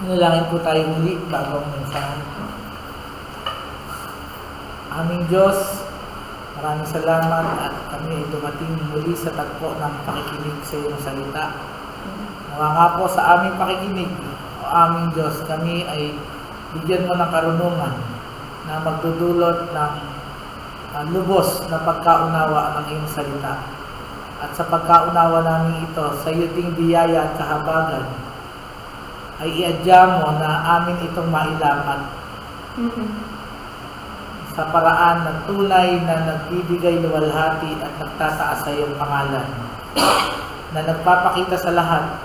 Manalangin po tayo muli bago ang mensahe. Aming Diyos, maraming salamat at kami ay dumating muli sa tagpo ng pakikinig sa iyong salita. Nawa nga po sa aming pakikinig, o aming Diyos, kami ay bigyan mo ng karunungan na magdudulot ng lubos na pagkaunawa ng iyong salita. At sa pagkaunawa namin ito, sa iyo ding biyaya at kahabagan, ay iadya mo na amin itong mailapat sa paraan ng tunay na nagbibigay luwalhati at nagtataas sa iyong pangalan, na nagpapakita sa lahat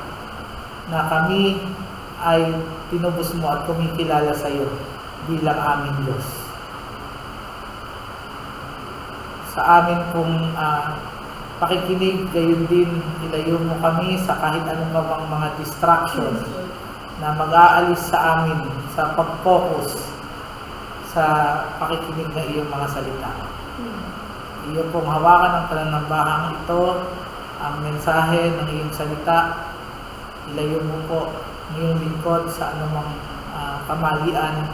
na kami ay tinubos mo at kumikilala sa iyo bilang aming Diyos. Sa amin pong pakikinig, gayon din ilayo mo kami sa kahit anong mga distractions na mag-aalis sa amin sa pag-focus sa pakikinig ng iyong mga salita. Iyo pong hawakan ng pananambahang ito, ang mensahe ng iyong salita. Ilayo mo po ng iyong lingkod sa anumang kamalian.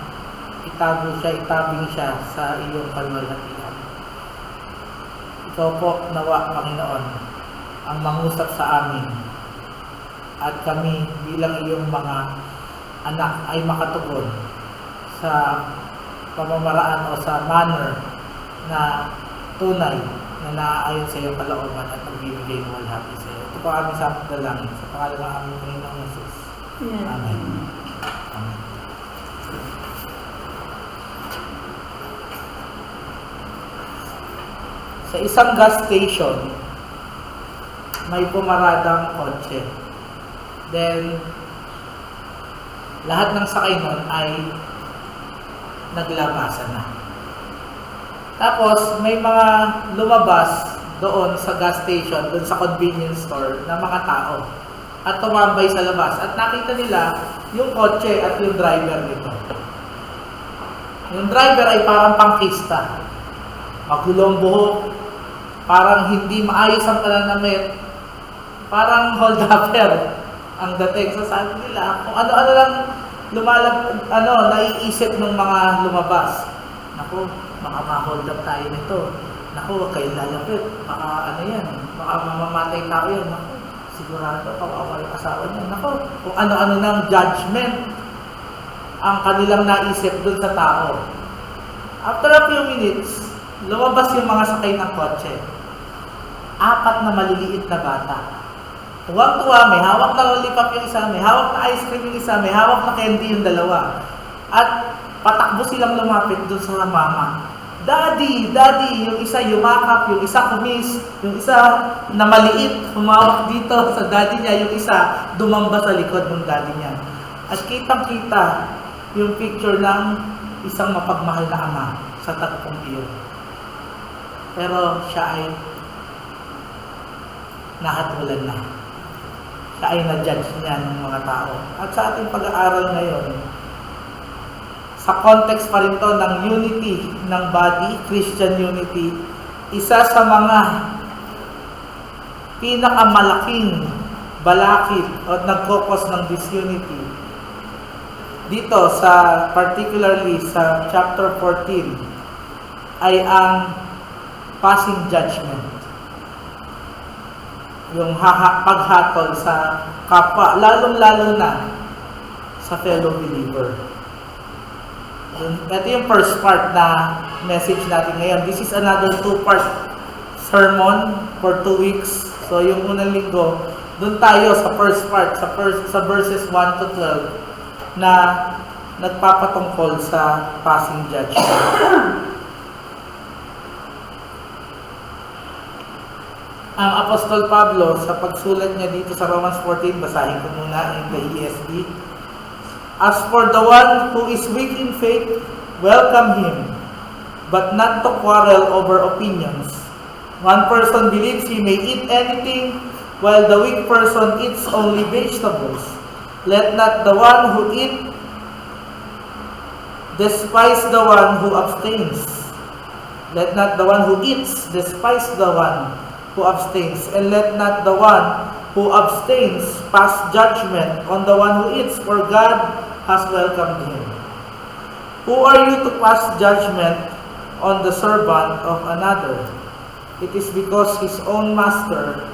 Itago siya, itabing siya sa iyong kalwalhatian. Ikaw po, nawa, Panginoon, ang mangusap sa amin. At kami bilang iyong mga anak ay makatugon sa pamamaraan o sa manner na tunay na naaayon sa iyong kalooban at magbibigay ng walhati sa iyo. Ito po aming samang dalangin sa pangalan ng aming Panginoong Jesus. Amen. Amen. Sa isang gas station, may pumaradang kotse. Then, lahat ng sakay nun ay naglabasan na. Tapos, may mga lumabas doon sa gas station, doon sa convenience store, na mga tao. At tumambay sa labas. At nakita nila yung kotse at yung driver nito. Yung driver ay parang pangkista. Magulong buhok. Parang hindi maayos ang pananamit. Parang hold-upper ang dating. So sabi nila, kung ano-ano lang naiisip ng mga lumabas. Naku, baka ma-hold up tayo nito. Naku, huwag kayong lalapit. Baka baka mamamatay tao yan. Naku, sigurado, kawawa yung asawa niya. Naku, kung ano-ano ng judgment ang kanilang naisip dun sa tao. After a few minutes, lumabas yung mga sakay ng kotse. 4 na maliliit na bata. Tuwang-tuwa, may hawak na lollipop yung isa, may hawak na ice cream yung isa, may hawak na candy yung dalawa. At patakbo silang lumapit dun sa mama. Daddy, Daddy, yung isa yumakap, yung isa kumis, yung isa na maliit, humawak dito sa daddy niya, yung isa dumamba sa likod ng daddy niya. At kitang-kita yung picture ng isang mapagmahal na ama sa tagpong iyon. Pero siya ay nahatulan na. Siya ay na-judge niya ng mga tao. At sa ating pag-aaral ngayon, sa context pa rin to ng unity ng body, Christian unity, isa sa mga pinakamalaking balakid o nagkokos ng disunity dito particularly sa chapter 14 ay ang passing judgment. Yung paghatol sa kapwa, lalong-lalo na sa fellow believer. Ito yung first part na message natin ngayon. This is another 2-part sermon for 2 weeks. So yung unang linggo, doon tayo sa first part, sa verses 1 to 12 na nagpapatungkol sa passing judgment. Ang Apostol Pablo, sa pagsulat niya dito sa Romans 14, basahin ko muna in the ESV. As for the one who is weak in faith, welcome him, but not to quarrel over opinions. One person believes he may eat anything, while the weak person eats only vegetables. Let not the one who eats despise the one who abstains. Let not the one who eats despise the one who abstains, and let not the one who abstains pass judgment on the one who eats, for God has welcomed him. Who are you to pass judgment on the servant of another? It is before his own master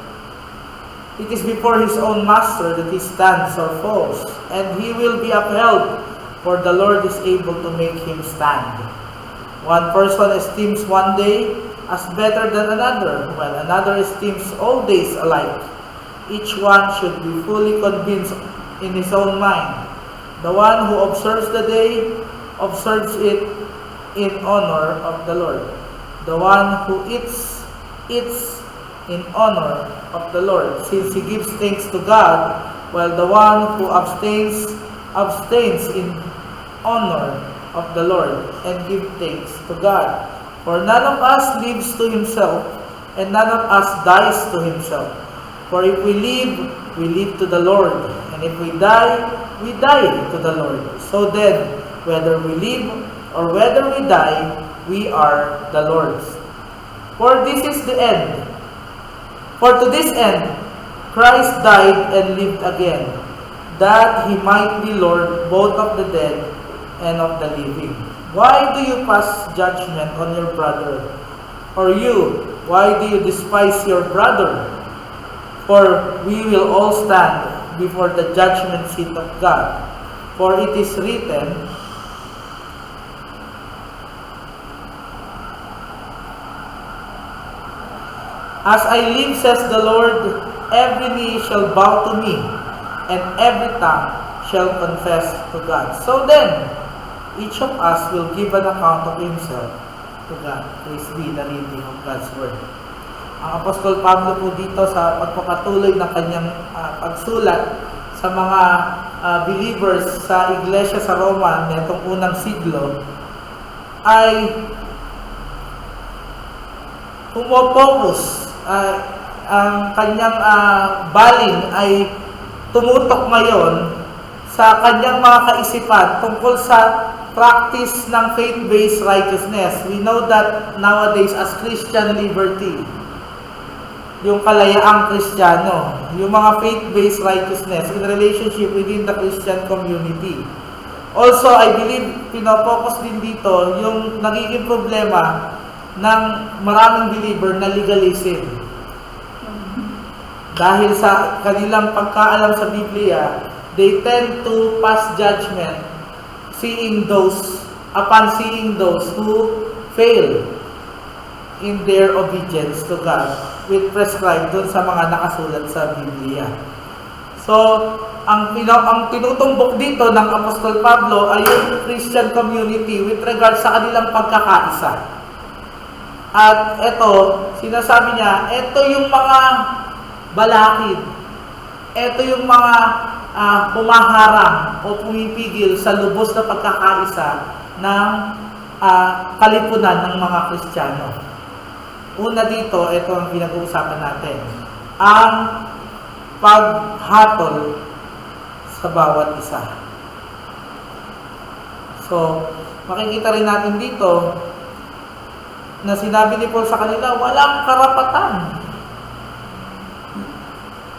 that he stands or falls, and he will be upheld, for the Lord is able to make him stand. One person esteems one day as better than another, while another esteems all days alike. Each one should be fully convinced in his own mind. The one who observes the day observes it in honor of the Lord. The one who eats in honor of the Lord, since he gives thanks to God, while the one who abstains in honor of the Lord and gives thanks to God. For none of us lives to himself, and none of us dies to himself. For if we live to the Lord, and if we die to the Lord. So then, whether we live or whether we die, we are the Lord's. For to this end, Christ died and lived again, that he might be Lord both of the dead and of the living. Why do you pass judgment on your brother? Or you, why do you despise your brother? For we will all stand before the judgment seat of God. For it is written, As I live, says the Lord, every knee shall bow to me, and every tongue shall confess to God. So then, each of us will give an account of himself to God. Praise be the reading of God's Word. Ang Apostol Pablo po dito sa pagpapatuloy ng kanyang pagsulat sa mga believers sa iglesia sa Roma nitong unang siglo ay pumopokus. Ang kanyang baling ay tumutok ngayon sa kanyang mga kaisipan tungkol sa practice ng faith-based righteousness. We know that nowadays as Christian liberty, yung kalayaang Kristiyano, yung mga faith-based righteousness in relationship within the Christian community. Also, I believe, pinopokus din dito yung nagiging problema ng maraming believer na legalism. Dahil sa kanilang pagkaalam sa Biblia, they tend to pass judgment upon seeing those who fail in their obedience to God with prescribed dun sa mga nakasulat sa Biblia. So, ang tinutumbok dito ng Apostol Pablo ay yung Christian community with regard sa kanilang pagkakaisa. At ito, sinasabi niya, ito yung mga balakid, ito yung mga humaharang o pumipigil sa lubos na pagkakaisa ng kalipunan ng mga Kristiyano. Una dito, ito ang pinag-uusapan natin, ang paghatol sa bawat isa. So, makikita rin natin dito na sinabi ni Paul sa kanila, walang karapatan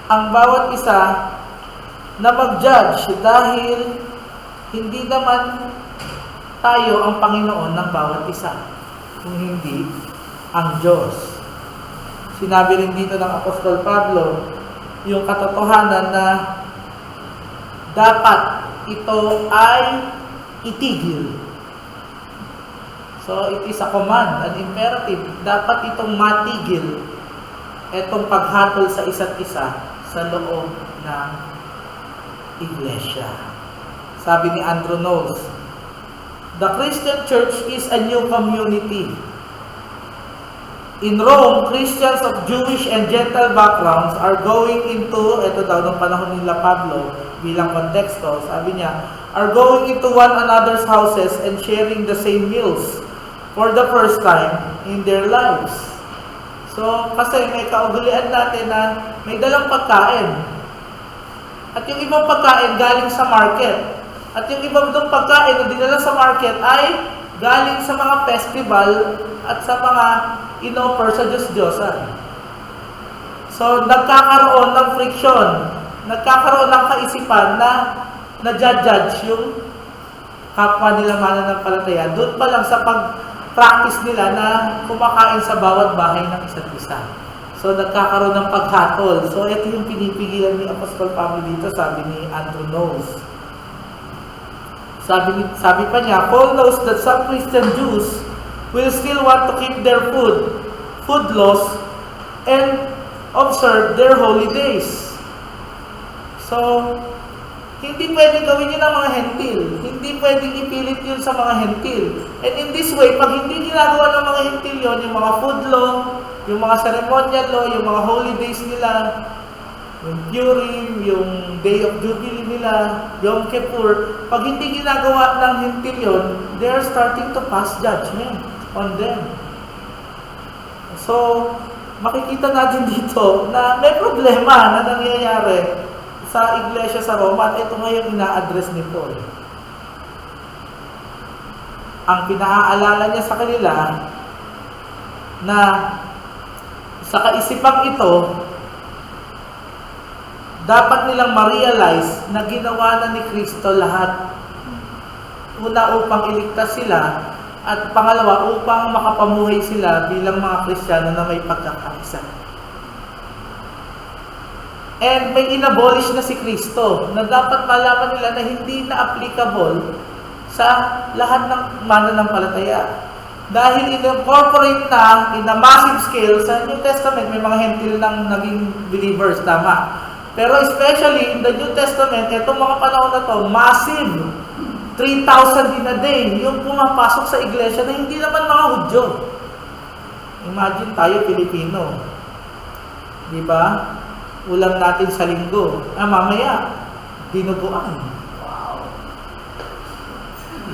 ang bawat isa na mag-judge dahil hindi naman tayo ang Panginoon ng bawat isa, kung hindi ang Diyos. Sinabi rin dito ng Apostol Pablo yung katotohanan na dapat ito ay itigil. So, it is a command, an imperative. Dapat itong matigil, itong paghatol sa isa't isa sa loob ng iglesia. Sabi ni Andrew Knowles, the Christian Church is a new community. In Rome, Christians of Jewish and Gentile backgrounds are going into, ito daw ng panahon nila Pablo, bilang konteksto, sabi niya, are going into one another's houses and sharing the same meals for the first time in their lives. So, kasi may kaugalian natin na may dalang pagkain. At yung ibang pagkain galing sa market. At yung ibang pagkain na dinala sa market ay galing sa mga festival at sa mga inoffer sa Diyos-Diyosan. So, nagkakaroon ng friction, nagkakaroon ng kaisipan na na-judge yung kapwa nila mananampalataya. Doon pa lang sa pag-practice nila na kumakain sa bawat bahay ng isa't isa. So, nagkakaroon ng paghatol. So, ito yung pinipigilan ni Apostle Pablo dito, sabi ni Andrew Knowles. Sabi pa niya, Paul knows that some Christian Jews will still want to keep their food laws, and observe their holy days. So, hindi pwedeng gawin yun ng mga hentil. Hindi pwedeng ipilit yun sa mga hentil. And in this way, pag hindi ginagawa ng mga hentil yun, yung mga food law, yung mga ceremonial law, yung mga holy days nila, yung Purim, yung Day of Jubilee nila, Yom Kippur, pag hindi ginagawa ng hentil yun, they are starting to pass judgment on them. So, makikita natin dito na may problema na nangyayari sa iglesia sa Roma at ito ngayon ina-address ni Paul. Ang pinaaalala niya sa kanila na sa kaisipang ito, dapat nilang ma-realize na ginawa na ni Kristo lahat. Una, upang iligtas sila, at pangalawa, upang makapamuhay sila bilang mga Kristiyano na may pagkakaisa. And may inabolish na si Kristo na dapat malaman nila na hindi na applicable sa lahat ng mananampalataya. Dahil in-incorporate na in a massive scale sa New Testament, may mga hentil nang naging believers, tama. Pero especially in the New Testament, itong mga panahon na to, massive. 3,000 in a day, yung pumapasok sa iglesia na hindi naman mga Hudyo. Imagine tayo, Pilipino. Di ba? Ulam natin sa linggo. Mamaya, dinuguan. Wow.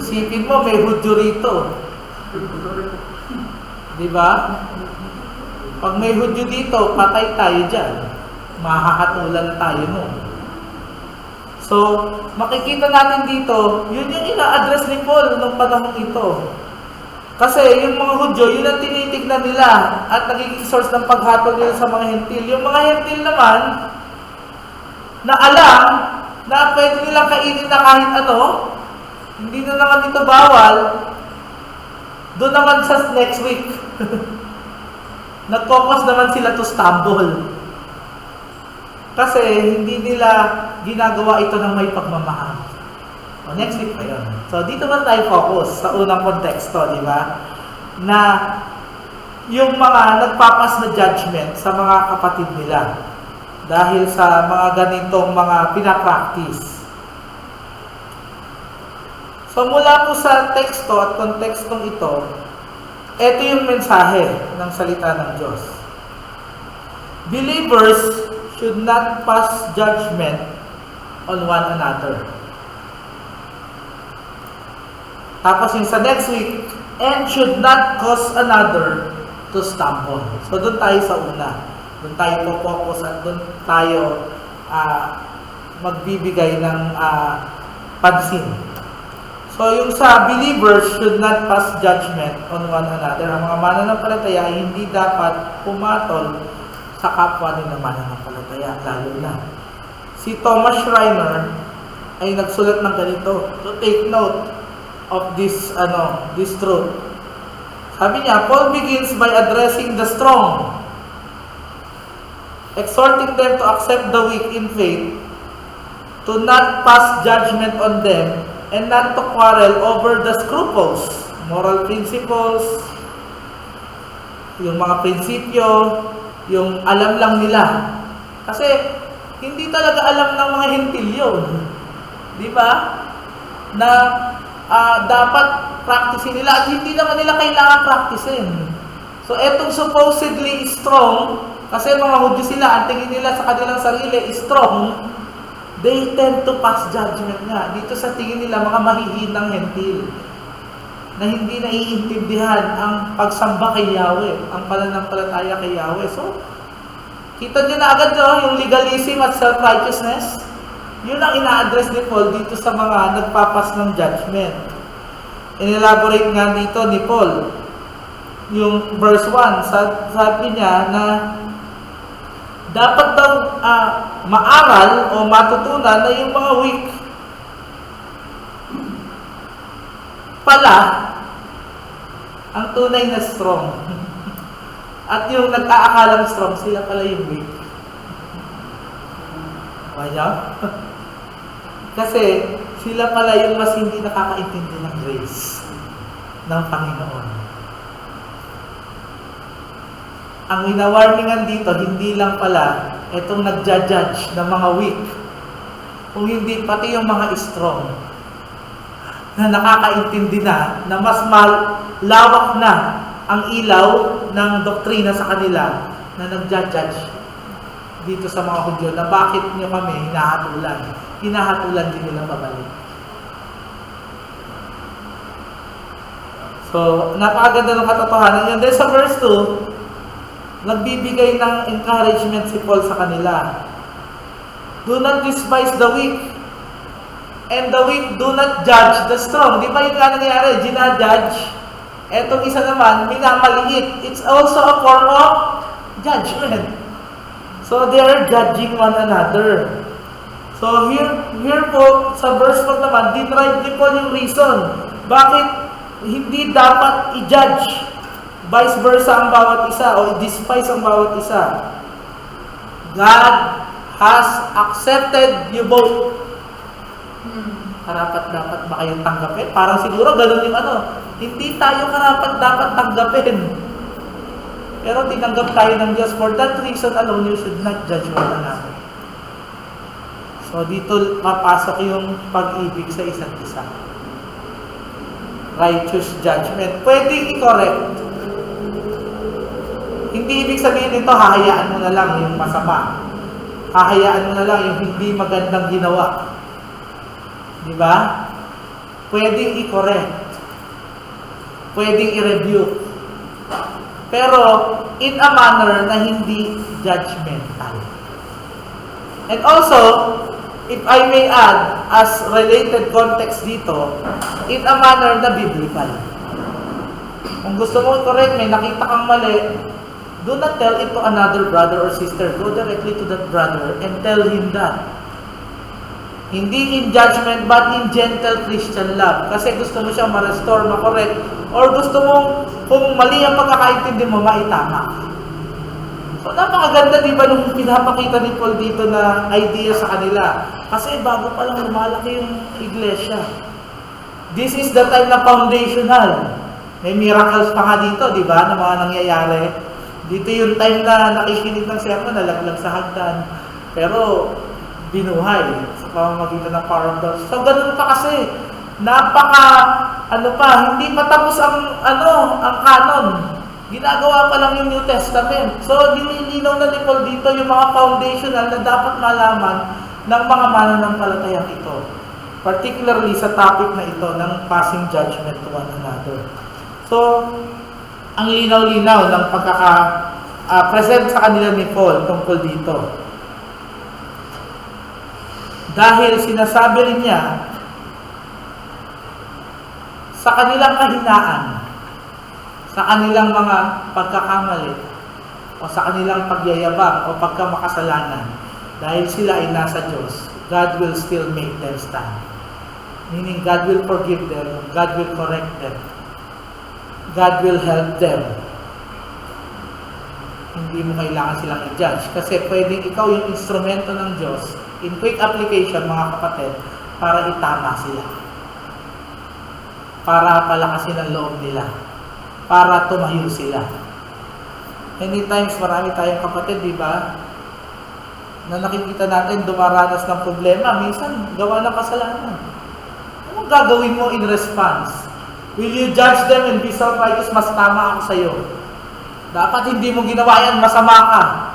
Isipin mo, may Hudyo rito. Di ba? Pag may Hudyo dito, patay tayo dyan. Mahahatulan tayo mo. So, makikita natin dito, yun yung ina-address ni Paul nung panahon ito. Kasi yung mga Hudyo, yun ang tinitignan nila at nagiging source ng paghatol nila sa mga hentil. Yung mga hentil naman, na alam na pwede nilang kainin na kahit ano, hindi na naman ito bawal, doon naman sa next week. Nag-focus naman sila to stumble. Kasi hindi nila ginagawa ito ng may pagmamahal. O, next week pa yun. So, dito man tayo focus sa unang konteksto, di ba? Na yung mga nagpapas na judgment sa mga kapatid nila dahil sa mga ganitong mga pinapractice. So, mula po sa teksto at kontekstong ito, ito yung mensahe ng salita ng Diyos. Believers should not pass judgment on one another. Tapos yung sa next week, and should not cause another to stumble. So doon tayo sa una. Doon tayo po-focus at doon tayo magbibigay ng pansin. So yung sa believers should not pass judgment on one another. Ang mga mananampalataya ay hindi dapat pumatol sa kapwa nila mananampalataya, lalo na. Si Thomas Schreiner ay nagsulat ng ganito, to take note of this truth. Sabi niya, Paul begins by addressing the strong, exhorting them to accept the weak in faith, to not pass judgment on them, and not to quarrel over the scruples, moral principles, yung mga prinsipyo, yung alam lang nila. Kasi, hindi talaga alam ng mga hentil yun. Di ba? Na dapat practicein nila at hindi naman nila kailangan practicein. So, etong supposedly strong, kasi mga Hudyo sila, ang tingin nila sa kanilang sarili, strong, they tend to pass judgment nga. Dito sa tingin nila, mga mahihinang hentil na hindi naiintindihan ang pagsamba kay Yahweh, ang pananampalataya kay Yahweh. So, kita nyo na agad yung legalism at self-righteousness. Yun ang ina-address ni Paul dito sa mga nagpapas ng judgment. In-elaborate nga dito ni Paul, yung verse 1, sabi niya na dapat daw maaral o matutunan na yung mga weak pala ang tunay na strong. At yung nag-aakalang strong, sila pala yung weak. Kaya? Kasi sila pala yung mas hindi nakakaintindi ng grace ng Panginoon. Ang winawarningan dito, hindi lang pala itong nagja-judge ng mga weak, kung hindi pati yung mga strong na nakakaintindi na mas malawak na ang ilaw ng doktrina sa kanila na nagja-judge dito sa mga Hudyo na bakit nyo kami hinahatulan din nila pabalik. So, napakaganda ng katotohanan yan. Then sa verse 2, nagbibigay ng encouragement si Paul sa kanila. Do not despise the weak, and the weak do not judge the strong. Di ba yung nga nangyari? Ginajudge. Etong isa naman, minamaliit. It's also a form of judgment. So, they are judging one another. So, here po, sa verse 4 naman, dinrive din po yung reason. Bakit hindi dapat i-judge vice versa ang bawat isa o i-despise ang bawat isa? God has accepted you both. Karapat-dapat ba kayong tanggapin? Parang siguro ganun yung hindi tayo karapat-dapat tanggapin. Pero tinanggap tayo ng Diyos. For that reason alone, you should not judge one another. So dito mapasok yung pag-ibig sa isa't isa. Righteous judgment. Pwedeng i-correct. Hindi ibig sabihin nito, hahayaan mo na lang yung masama. Hahayaan mo na lang yung hindi magandang ginawa. Di ba? Pwedeng i-correct. Pwedeng i-review. Pero, in a manner na hindi judgmental. And also, if I may add, as related context dito, in a manner na biblical. Kung gusto mo i-correct, may nakita kang mali, do not tell it to another brother or sister. Go directly to that brother and tell him that. Hindi in judgment, but in gentle Christian love. Kasi gusto mo siyang ma-restore, ma-correct, or gusto mong, kung mali ang pagkakaintindi mo, maitama. So, napakaganda, di ba, nung pinapakita ni Paul dito na idea sa kanila. Kasi bago pa lang lumalaki yung iglesia. This is the time na foundational. May miracles pa nga dito, di ba, na mga nangyayari. Dito yung time na nakikinig ng sermon, nalaglag sa hagdan. Pero, binuhay sa pamamagitan ng power of God. So, ganun pa kasi. Hindi matapos ang canon. Ginagawa pa lang yung New Testament. So, dinilinaw na ni Paul dito yung mga foundational na dapat malaman ng mga mananampalatayang ito. Particularly sa topic na ito ng passing judgment to one another. So, ang linaw-linaw ng present sa kanila ni Paul tungkol dito. Dahil sinasabi rin niya sa kanilang kahinaan, sa kanilang mga pagkakamali, o sa kanilang pagyayabang o pagkamakasalanan, dahil sila ay nasa Diyos, God will still make them stand. Meaning, God will forgive them, God will correct them, God will help them. Hindi mo kailangan silang i-judge. Kasi pwedeng ikaw yung instrumento ng Diyos, in quick application, mga kapatid, para itama sila. Para palakasin ang loob nila. Para tumayo sila. Many times, marami tayong kapatid, di ba? Na nakikita natin, dumaranas ng problema. Minsan, gawa ng kasalanan. Anong gagawin mo in response? Will you judge them and be self-righteous? Mas tama ako sa'yo. Dapat hindi mo ginawa yan, masama ka.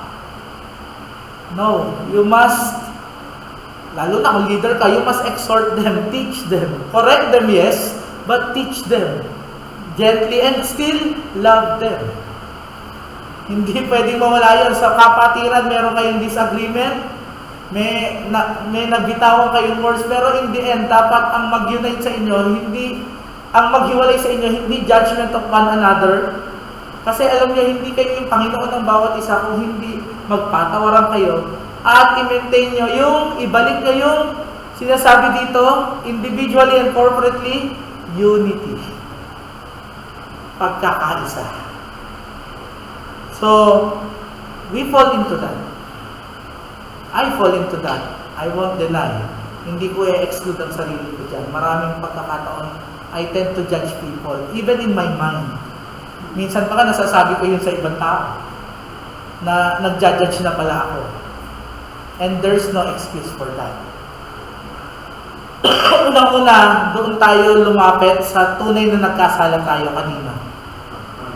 No, you must, lalo na kung leader ka, you must exhort them, teach them. Correct them, yes, but teach them gently and still love them. Hindi pwedeng mawala yan. Sa kapatiran, meron kayong disagreement, may nagbitawan kayong words, pero in the end, dapat ang mag-unite sa inyo, ang maghiwalay sa inyo, hindi judgment of one another. Kasi alam niyo, hindi kayo yung Panginoon ng bawat isa kung hindi magpatawaran kayo at i-maintain nyo ibalik nyo yung sinasabi dito, individually and corporately, unity. Pagkakaisa. So, we fall into that. I fall into that. I won't deny. Hindi ko i-exclude ang sarili ko dyan. Maraming pagkakataon, I tend to judge people, even in my mind. Minsan pa ka nasasabi ko yun sa ibang tao, na nag-judge na pala ako. And there's no excuse for that. Unang-una, doon tayo lumapit sa tunay na nagkasala tayo kanina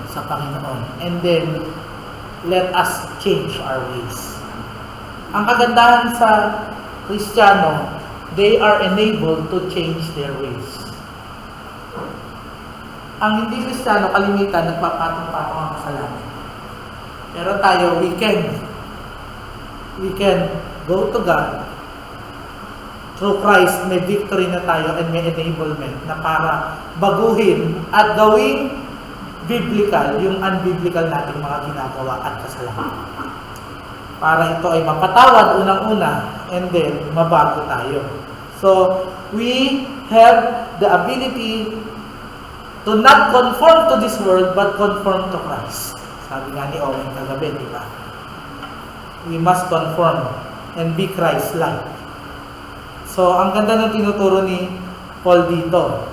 sa Panginoon. And then, let us change our ways. Ang kagandahan sa Kristiyano, they are enabled to change their ways. Ang hindi Kristiyano, kalimitan, nagpapatong-patong ang kasalanan. Pero tayo, we can go to God. Through Christ, may victory na tayo and may enablement na para baguhin at gawing biblical yung unbiblical nating mga ginagawa at kasalanan. Para ito ay mapatawad unang-una and then mabago tayo. So, we have the ability to not conform to this world but conform to Christ. Sabi nga ni Owen kagabi, di ba? We must conform and be Christ-like. So, ang ganda ng tinuturo ni Paul dito.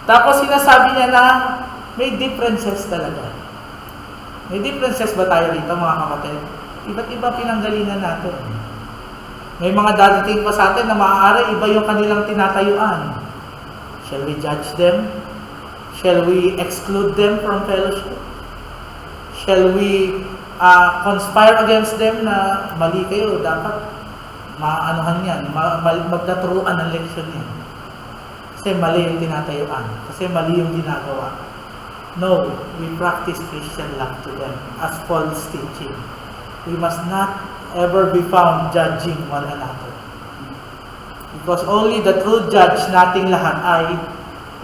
Tapos sinasabi niya na may differences talaga. May differences ba tayo dito, mga kapatid? Iba't iba pinanggalingan natin. May mga dadating pa sa atin na maaari iba yung kanilang tinatayuan. Shall we judge them? Shall we exclude them from fellowship? Shall we conspire against them na mali kayo, dapat maanuhan yan, magtaturuan ng leksyon yan. Kasi mali yung tinatayuan. Kasi mali yung ginagawa. No, we practice Christian love to them as Paul's teaching. We must not ever be found judging one another. Because only the true judge nating lahat ay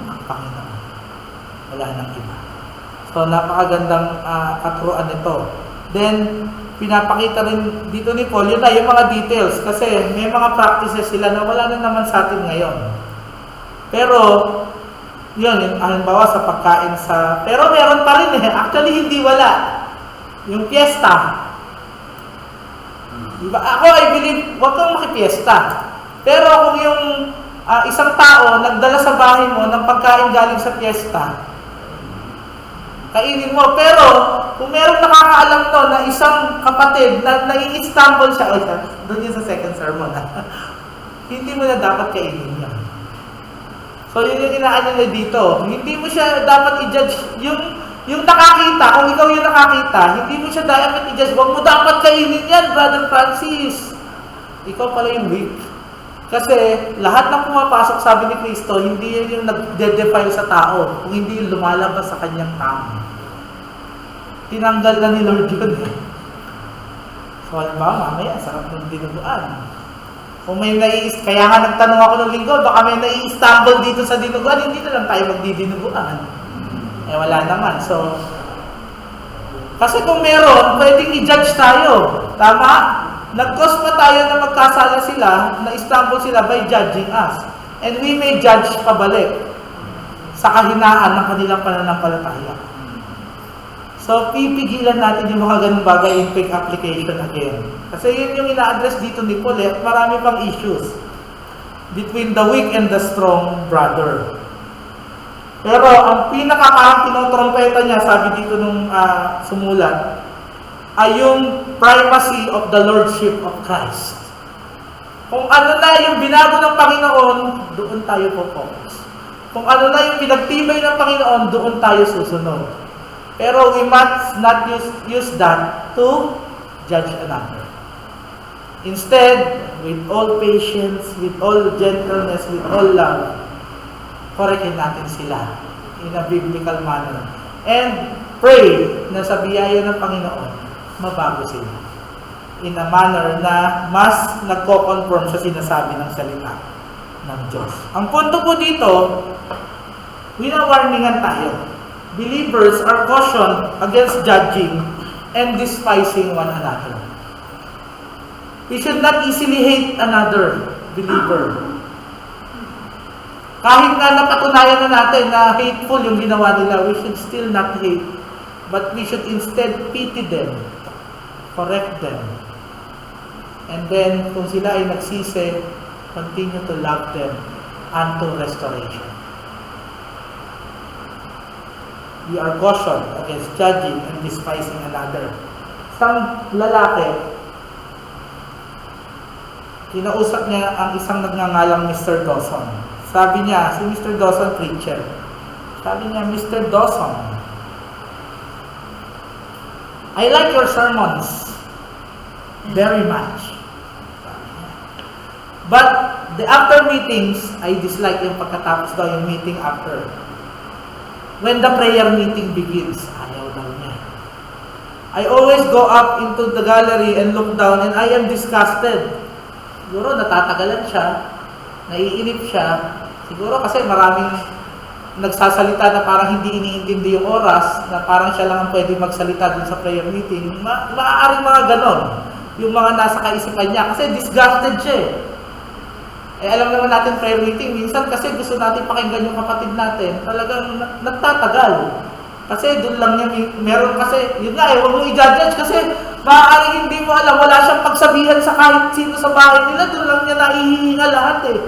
ang Panginoon. Wala nang iba. So, napakagandang katuruan nito. Then, pinapakita rin dito ni Paul, yun na yung mga details. Kasi may mga practices sila na wala na naman sa atin ngayon. Pero, yun, halimbawa sa pagkain sa... Pero meron pa rin eh. Actually, hindi wala. Yung fiesta. Diba? Ako, I believe, huwag kang makipiesta. Pero kung yung isang tao nagdala sa bahay mo ng pagkain galing sa fiesta, kainin mo. Pero, kung meron nakakaalam to na isang kapatid na nai-stumble siya, doon yun sa second sermon, hindi mo na dapat kainin yan. So, yun yung inaano na dito. Hindi mo siya dapat i-judge. Yung nakakita, kung ikaw yung nakakita, hindi mo siya dapat i-judge. Huwag mo dapat kainin yan, Brother Francis. Ikaw pala yung weak. Kasi lahat ng pumapasok, sabi ni Kristo, hindi yun yung nag-defile sa tao, kung hindi yung lumalabas sa kanyang tao. Tinanggal na ni Lord yun eh. So, halimbawa, mamaya, sarap ng dinuguan. Kung may kaya nga nagtanong ako ng linggo, baka may nai-stumble dito sa dinuguan, hindi na lang tayo magdidinuguan. Eh, wala naman. So, kasi kung meron, pwedeng i-judge tayo. Tama? Nag-cause pa tayo na magkasala sila, na-stumble sila by judging us. And we may judge pabalik sa kahinaan ng kanilang pananampalataya. So, pipigilan natin yung mga ganung bagay in quick application again. Kasi yun yung ina-address dito ni Paul at marami pang issues between the weak and the strong brother. Pero ang pinakakarang tinotrompeta niya, sabi dito nung sumulat, ay yung primacy of the Lordship of Christ. Kung ano na yung binago ng Panginoon, doon tayo focus. Kung ano na yung pinagtibay ng Panginoon, doon tayo susunod. Pero we must not use that to judge another. Instead, with all patience, with all gentleness, with all love, correctin natin sila in a biblical manner. And pray na sa biyaya ng Panginoon, mabago sila. In a manner na mas nagko-conform sa sinasabi ng salita ng Diyos. Ang punto po dito, winawarningan tayo. Believers are cautioned against judging and despising one another. We should not easily hate another believer. Kahit nga napatunayan na natin na hateful yung ginawa nila, we should still not hate. But we should instead pity them, correct them. And then, kung sila ay nagsisi, continue to love them unto restoration. We are cautioned against judging and despising another. Isang lalaki, kinausap niya ang isang nagngangalang Mr. Dawson. Sabi niya, si Mr. Dawson, preacher. Sabi niya, Mr. Dawson, I like your sermons very much. But the after meetings, I dislike yung pagkatapos daw yung meeting after. When the prayer meeting begins, ayaw daw niya. I always go up into the gallery and look down and I am disgusted. Siguro natatagalan siya, naiinip siya. Siguro kasi maraming nagsasalita na parang hindi iniintindi yung oras, na parang siya lang ang pwede magsalita dun sa prayer meeting. Maaaring mga ganon, yung mga nasa kaisipan niya. Kasi disgusted siya eh. Alam naman natin prayer meeting, minsan kasi gusto natin pakinggan yung kapatid natin, talagang nagtatagal. Kasi doon lang niya, meron kasi, yun nga huwag mo i-judge kasi maaaring hindi mo alam, wala siyang pagsabihan sa kahit sino sa bahay nila, doon lang niya naihihinga lahat eh.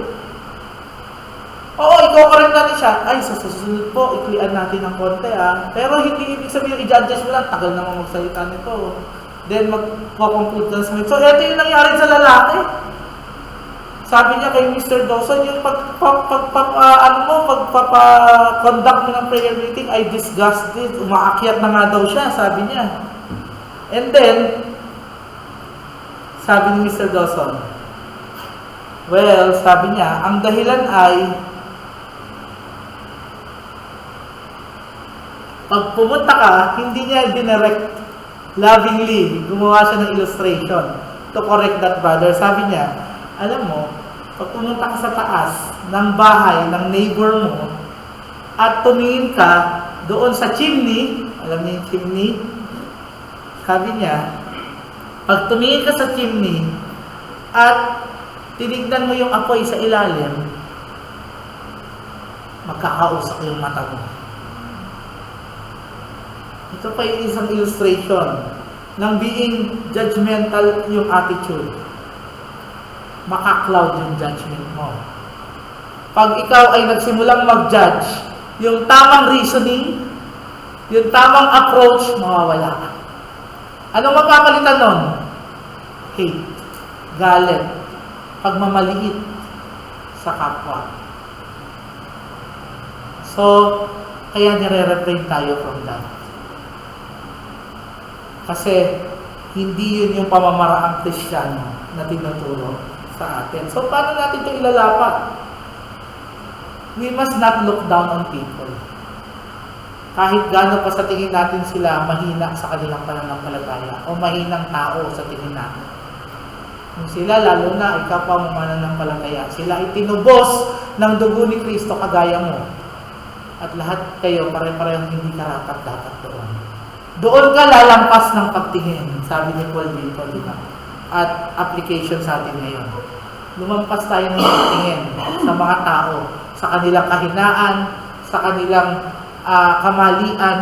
Oo, i-correct natin siya. Ay, sa susunod po, iklian natin ng konti Pero hindi ibig sabihin, i-judge mo lang, tagal naman magsalita nito. Then, mag-conclude ka sa mga. So, ito yung nangyari sa lalaki. Sabi niya kay Mr. Dawson, yung pagpapa-conduct mo ng prayer meeting, I disgusted. Umaakyat na nga daw siya, sabi niya. And then, sabi ni Mr. Dawson, well, sabi niya, ang dahilan ay, pag pumunta ka, hindi niya dinirect lovingly, gumawa siya ng illustration to correct that brother. Sabi niya, alam mo, pag pumunta ka sa taas ng bahay ng neighbor mo at tumingin ka doon sa chimney, alam niyo yung chimney? Sabi niya, pag tumingin ka sa chimney at tinignan mo yung apoy sa ilalim, magkakausap yung mata mo. Ito pa yung isang illustration ng being judgmental yung attitude. Maka-cloud yung judgment mo. Pag ikaw ay nagsimulang mag-judge, yung tamang reasoning, yung tamang approach, mawawala ka. Anong mapapalitan nun? Hate, galit, pagmamaliit sa kapwa. So, kaya nire-refrain tayo from that. Kasi, hindi yun yung pamamaraang Kristiyano na tinuturo sa atin. So, paano natin ito ilalapat? We must not look down on people. Kahit gaano pa sa tingin natin sila mahina sa kanilang pananampalataya o mahinang tao sa tingin natin. Kung sila, lalo na ikaw pa mananampalataya, sila itinubos ng dugo ni Kristo kagaya mo. At lahat kayo pare-parehong hindi karapat-dapat doon. Doon ka lalampas ng pagtingin, sabi ni Paul dito, di ba? At application sa atin ngayon. Lumampas tayo ng pagtingin sa mga tao, sa kanilang kahinaan, sa kanilang kamalian,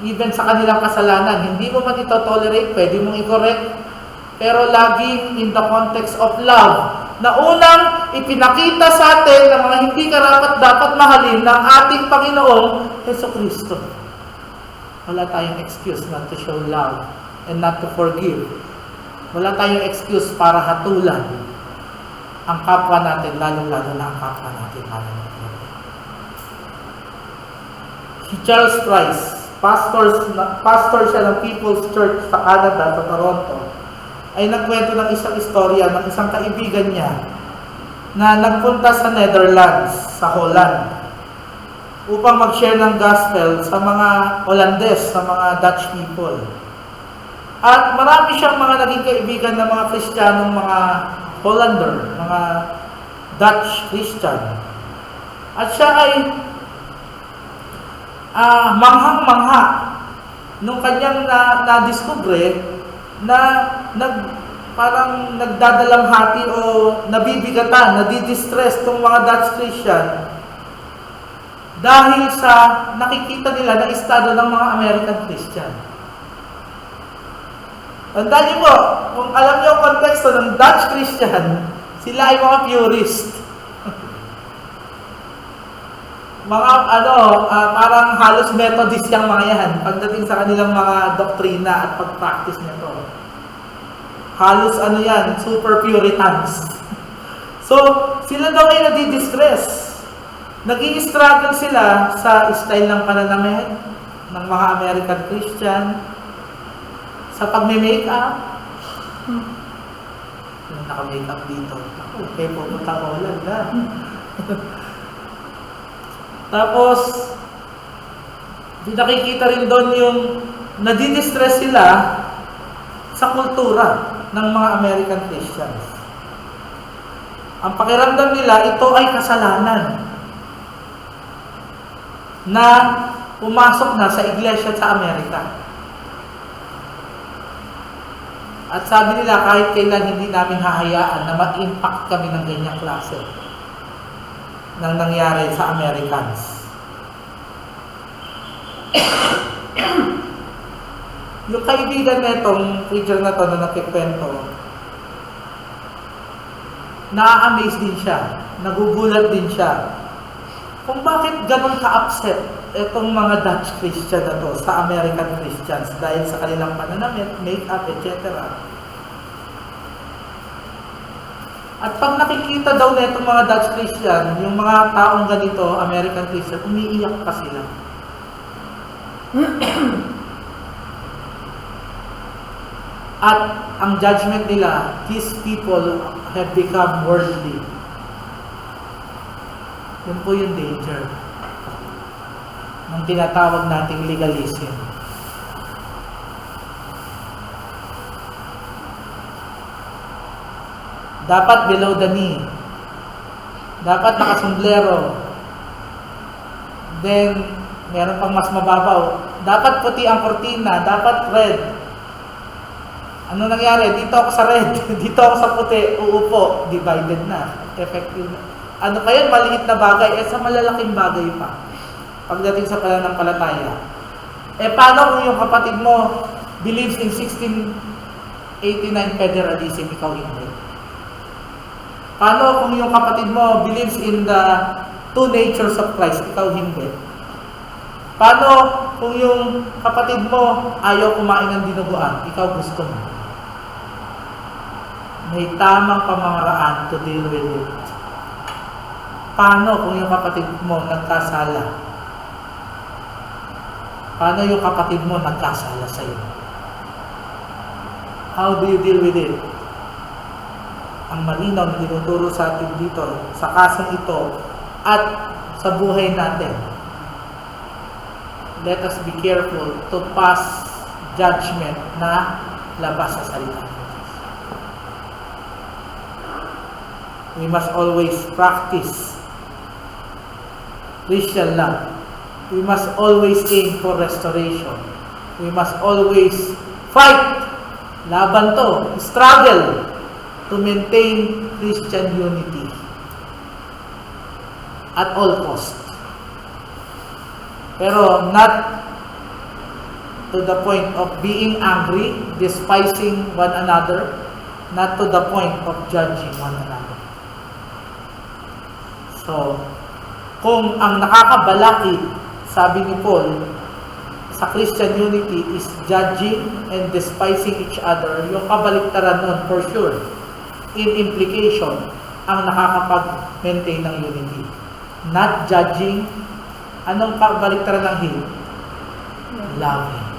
even sa kanilang kasalanan. Hindi mo man ito tolerate, pwede mong i-correct, pero laging in the context of love, na unang ipinakita sa atin ng mga hindi karapat-dapat mahalin ng ating Panginoong Jesucristo. Wala tayong excuse not to show love and not to forgive. Wala tayong excuse para hatulan ang kapwa natin, lalong-lalo na ang kapwa natin. Si Charles Price, pastor siya ng People's Church sa Canada, sa Toronto, ay nagkwento ng isang istorya ng isang kaibigan niya na nagpunta sa Netherlands, sa Holland, upang mag-share ng gospel sa mga Hollandes, sa mga Dutch people. At marami siyang mga naging kaibigan ng mga Kristiyanong mga Hollander, mga Dutch Christian. At siya ay manghang-mangha nung kanyang na-discover na parang nagdadalamhati o nabibigatan, nadidistress tong mga Dutch Christian dahil sa nakikita nila na estado ng mga American Christian. Tandaan niyo po, kung alam niyo ang konteksto ng Dutch Christian, sila ay mga purist. Mga parang halos Methodist yung mga yan pagdating sa kanilang mga doktrina at pag-practice nito. Halos yan, super Puritans. So, sila daw ay nadi-distress. Nag-i-struggle sila sa style ng pananamit ng mga American Christian, sa pagme-makeup. Yung naka-makeup dito. Okay, pupunta ko lang na. Tapos, nakikita rin doon yung nadi-distress sila sa kultura ng mga American Christians. Ang pakiramdam nila, ito ay kasalanan na pumasok na sa iglesia sa Amerika. At sabi nila, kahit kailan hindi namin hahayaan na mag-impact kami ng ganyang klase ng nangyari sa Americans. Yung kaibigan netong preacher na to na nakikwento, na-amaze din siya, nagugulat din siya kung bakit ganun ka-upset itong mga Dutch Christian na to sa American Christians dahil sa kanilang pananamit, make-up, etc. At pag nakikita daw na itong mga Dutch Christian, yung mga taong ganito, American Christian, umiiyak pa sila. At ang judgment nila, these people have become worldly. Yun po yung danger ng tinatawag nating legalism. Dapat below the knee. Dapat nakasombrero. Then, meron pang mas mababaw. Dapat puti ang kortina. Dapat red. Ano nangyari? Dito ako sa red. Dito ako sa puti. Uupo. Divided na. Effective na. Ano pa yun? Maliit na bagay. Sa malalaking bagay pa. Pagdating sa pananampalataya. Paano kung yung kapatid mo believes in 1689 federalism, ikaw hindi? Paano kung yung kapatid mo believes in the two natures of Christ, ikaw hindi? Paano kung yung kapatid mo ayaw kumain ng dinuguan, ikaw gusto mo? May tamang pamamaraan to deal with it. Paano kung yung kapatid mo nagkasala? Paano yung kapatid mo nagkasala sa iyo? How do you deal with it? Ang malinaw na tinuturo sa atin dito, sa kasong ito, at sa buhay natin. Let us be careful to pass judgment na labas sa salita ng Diyos. We must always practice Christian love. We must always aim for restoration. We must always fight, laban to, struggle to maintain Christian unity at all cost. Pero not to the point of being angry, despising one another, not to the point of judging one another. So, kung ang nakakabalaki, sabi ni Paul, sa Christian unity is judging and despising each other, yung kabaliktaran nun, for sure, in implication, ang nakakapag-maintain ng unity. Not judging. Anong kabaliktaran ng hate? Loving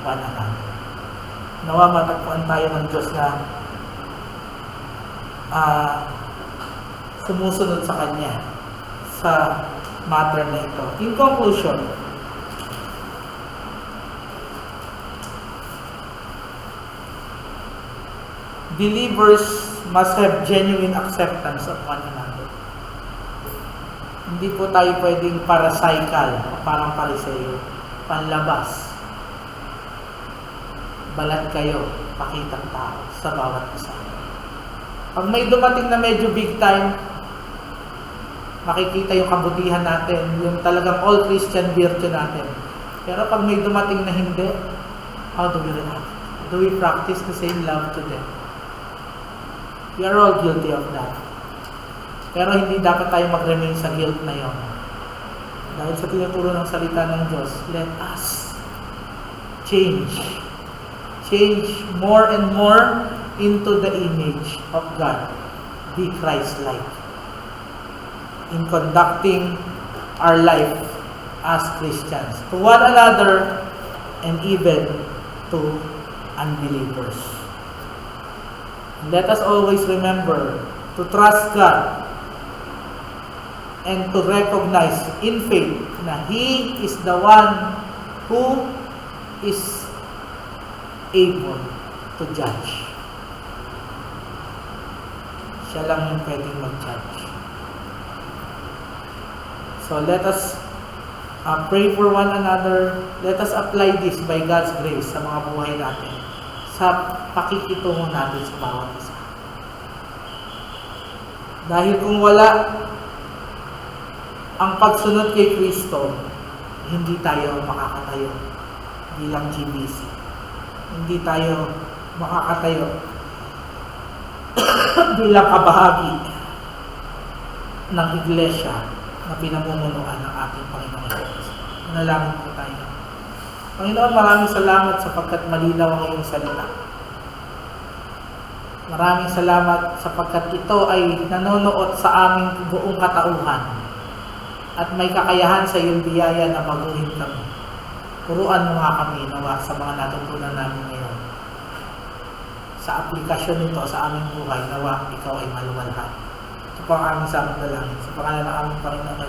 one another. Nawa matagpuan tayo ng Diyos na sumusunod sa Kanya sa matter na ito. In conclusion, believers must have genuine acceptance of one another. Hindi po tayo pwedeng paracycle o parang pariseyo, panlabas. Balat kayo, pakitang tao sa bawat isa. Pag may dumating na medyo big time, makikita yung kabutihan natin, yung talagang all Christian virtue natin. Pero pag may dumating na hindi, how do we react? Do we practice the same love to them? We are all guilty of that. Pero hindi dapat tayo mag-remain sa guilt na yon. Dahil sa tinuturo ng salita ng Diyos, let us change more and more into the image of God. Be Christ-like in conducting our life as Christians to one another and even to unbelievers. Let us always remember to trust God and to recognize in faith na He is the one who is able to judge. Siya lang yung pwedeng mag-judge. So let us pray for one another. Let us apply this by God's grace sa mga buhay natin, sa pakikitungo natin sa bawat isa. Dahil kung wala ang pagsunod kay Kristo, hindi tayo makakatayo bilang GBC. Hindi tayo makakatayo bilang kabahagi ng iglesia na pinamumunuan ng ating Panginoon Jesus. Manalangin po tayo. Panginoon, maraming salamat sapagkat malinaw ang iyong salita. Maraming salamat sapagkat ito ay nanonood sa aming buong katauhan at may kakayahan sa iyong biyaya na baguhin kami. Puruan mo nga kami nawa sa mga natutunan namin ngayon. Sa aplikasyon nito sa aming buhay, nawa ikaw ay maluwalhati. Ito po ang aming samang dalangin. Sa pangalan ng aming Panginoon